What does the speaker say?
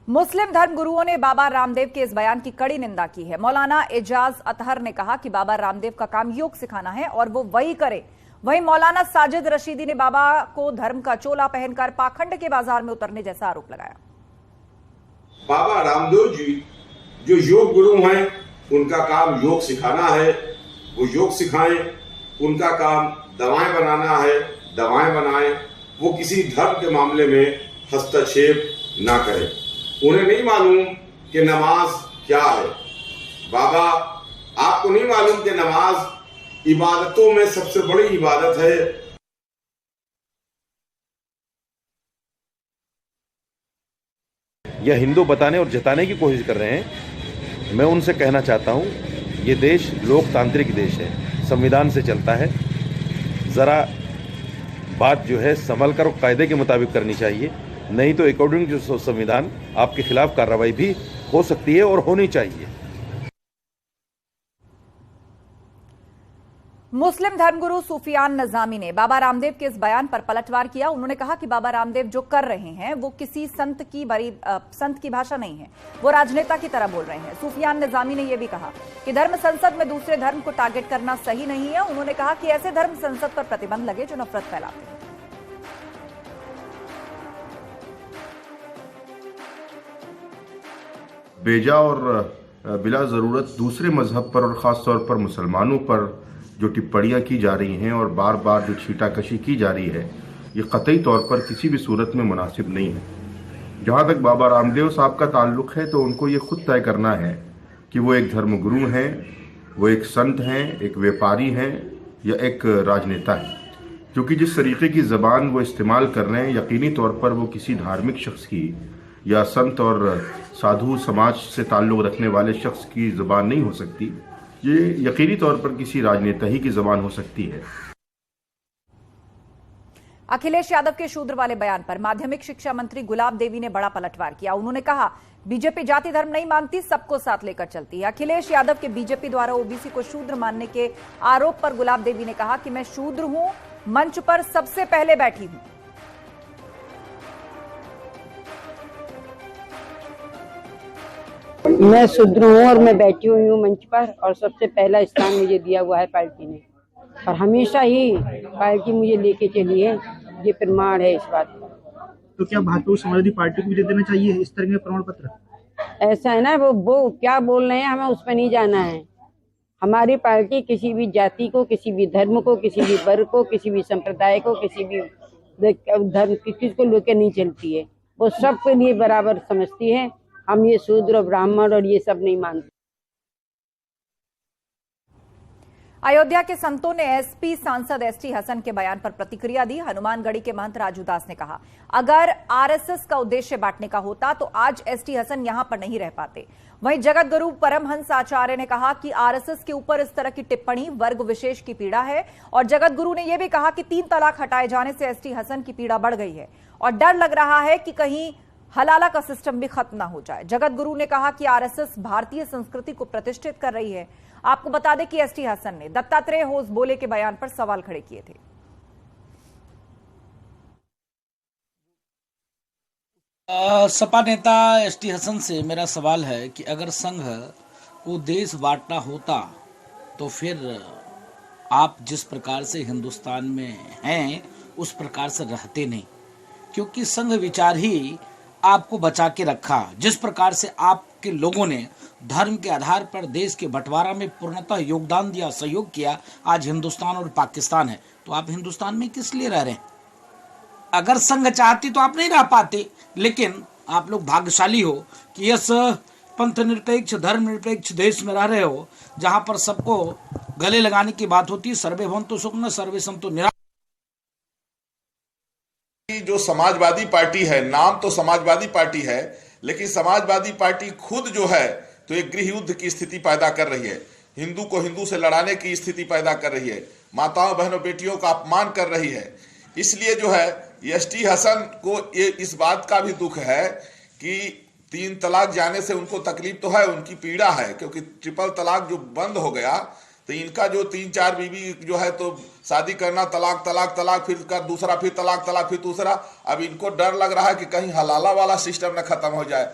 मुस्लिम धर्म गुरुओं ने बाबा रामदेव के इस बयान की कड़ी निंदा की है। मौलाना एजाज अतहर ने कहा कि बाबा रामदेव का काम योग सिखाना है और वो वही करे। वहीं मौलाना साजिद रशीदी ने बाबा को धर्म का चोला पहनकर पाखंड के बाजार में उतरने जैसा आरोप लगाया। बाबा रामदेव जी जो योग गुरु हैं, उनका काम योग सिखाना है, वो योग सिखाएं। उनका काम दवाएं बनाना है, दवाएं बनाएं। वो किसी धर्म के मामले में हस्तक्षेप ना करें। उन्हें नहीं मालूम कि नमाज क्या है। बाबा, आपको नहीं मालूम कि नमाज इबादतों में सबसे बड़ी इबादत है। यह हिंदू बताने और जताने की कोशिश कर रहे हैं। मैं उनसे कहना चाहता हूं, ये देश लोकतांत्रिक देश है, संविधान से चलता है। ज़रा बात जो है संभल कर और कायदे के मुताबिक करनी चाहिए, नहीं तो अकॉर्डिंग टू संविधान आपके खिलाफ कार्रवाई भी हो सकती है और होनी चाहिए। मुस्लिम धर्मगुरु सूफियान नज़ामी ने बाबा रामदेव के इस बयान पर पलटवार किया। उन्होंने कहा कि बाबा रामदेव जो कर रहे हैं वो किसी संत की भाषा नहीं है, वो राजनेता की तरह बोल रहे हैं। सूफियान नज़ामी ने यह भी कहा कि धर्म संसद में दूसरे धर्म को टारगेट करना सही नहीं है। उन्होंने कहा कि ऐसे धर्म संसद पर प्रतिबंध लगे जो नफरत फैलाते हैं। बेजा और बिला ज़रूरत दूसरे मजहब पर और ख़ास तौर पर मुसलमानों पर जो टिप्पणियाँ की जा रही हैं और बार बार जो छीटाकशी की जा रही है, ये कतई तौर पर किसी भी सूरत में मुनासिब नहीं है। जहाँ तक बाबा रामदेव साहब का ताल्लुक़ है तो उनको ये खुद तय करना है कि वो एक धर्मगुरु हैं, वो एक संत हैं, एक व्यापारी हैं या एक राजनेता हैं। क्योंकि जिस तरीके की ज़बान वो इस्तेमाल कर रहे हैं, यकीनी तौर पर वो किसी धार्मिक शख्स की या संत और साधु समाज से ताल्लुक़ रखने वाले शख्स की ज़बान नहीं हो सकती। ये यकीनी तौर पर किसी राजनेता ही की ज़बान हो सकती है। अखिलेश यादव के शूद्र वाले बयान पर माध्यमिक शिक्षा मंत्री गुलाब देवी ने बड़ा पलटवार किया। उन्होंने कहा, बीजेपी जाति धर्म नहीं मानती, सबको साथ लेकर चलती है। अखिलेश यादव के बीजेपी द्वारा ओबीसी को शूद्र मानने के आरोप पर गुलाब देवी ने कहा कि मैं शूद्र हूं, मंच पर सबसे पहले बैठी हूं। मैं शूद्र हूँ और मैं बैठी हुई हूँ मंच पर, और सबसे पहला स्थान मुझे दिया हुआ है पार्टी ने, और हमेशा ही पार्टी मुझे लेके चली है। ये प्रमाण है इस बात का। तो क्या भारतीय समाजवादी पार्टी को भी दे देना चाहिए इस तरह के प्रमाण पत्र? ऐसा है ना, वो क्या बोल रहे हैं, हमें उस पर नहीं जाना है। हमारी पार्टी किसी भी जाति को, किसी भी धर्म को, किसी भी वर्ग को, किसी भी संप्रदाय को, किसी भी धर्म किसी को लेकर नहीं चलती है। वो सबके लिए बराबर समझती है। हम ये शूद्र ब्राह्मण और ये सब नहीं मानते। अयोध्या के संतों ने एसपी सांसद एसटी हसन के बयान पर प्रतिक्रिया दी। हनुमानगढ़ी के महंत राजू दास ने कहा, अगर आरएसएस का उद्देश्य बांटने का होता तो आज एसटी हसन यहां पर नहीं रह पाते। वहीं जगत गुरु परमहंस आचार्य ने कहा कि आरएसएस के ऊपर इस तरह की टिप्पणी वर्ग विशेष की पीड़ा है। और जगत गुरु ने यह भी कहा कि 3 तलाक हटाए जाने से एसटी हसन की पीड़ा बढ़ गई है और डर लग रहा है कि कहीं हलाला का सिस्टम भी खत्म ना हो जाए। जगत गुरु ने कहा कि आरएसएस भारतीय संस्कृति को प्रतिष्ठित कर रही है। आपको बता दें कि एसटी हसन ने दत्तात्रेय होस बोले के बयान पर सवाल खड़े किए थे। सपा नेता एसटी हसन से मेरा सवाल है कि अगर संघ को देश बांटना होता तो फिर आप जिस प्रकार से हिंदुस्तान में हैं उस प्रकार से रहते नहीं, क्योंकि संघ विचार ही आपको बचा के रखा। जिस प्रकार से आपके लोगों ने धर्म के आधार पर देश के बंटवारा में पूर्णतः योगदान दिया, सहयोग किया, आज हिंदुस्तान और पाकिस्तान है, तो आप हिंदुस्तान में किस लिए रह रहे हैं? अगर संघ चाहती तो आप नहीं रह पाते, लेकिन आप लोग भाग्यशाली हो कि इस पंथ निरपेक्ष धर्म निरपेक्ष देश में रह रहे हो, जहां पर सबको गले लगाने की बात होती है। सर्वे भवन्तु सुखिनः सर्वे सन्तु निरामयः। जो समाजवादी पार्टी है, नाम तो समाजवादी पार्टी है, लेकिन समाजवादी पार्टी खुद जो है तो एक गृह युद्ध की स्थिति पैदा कर रही है, हिंदू को हिंदू से लड़ाने की स्थिति पैदा कर रही है, माताओं बहनों बेटियों का अपमान कर रही है। इसलिए जो है एसटी हसन को ये इस बात का भी दुख है कि 3 तलाक जाने से उनको तकलीफ तो है, उनकी पीड़ा है, क्योंकि ट्रिपल तलाक जो बंद हो गया तो इनका जो 3-4 बीवी जो है तो शादी करना, तलाक तलाक तलाक, फिर कर दूसरा, फिर तलाक तलाक, फिर दूसरा। अब इनको डर लग रहा है कि कहीं हलाला वाला सिस्टम न खत्म हो जाए।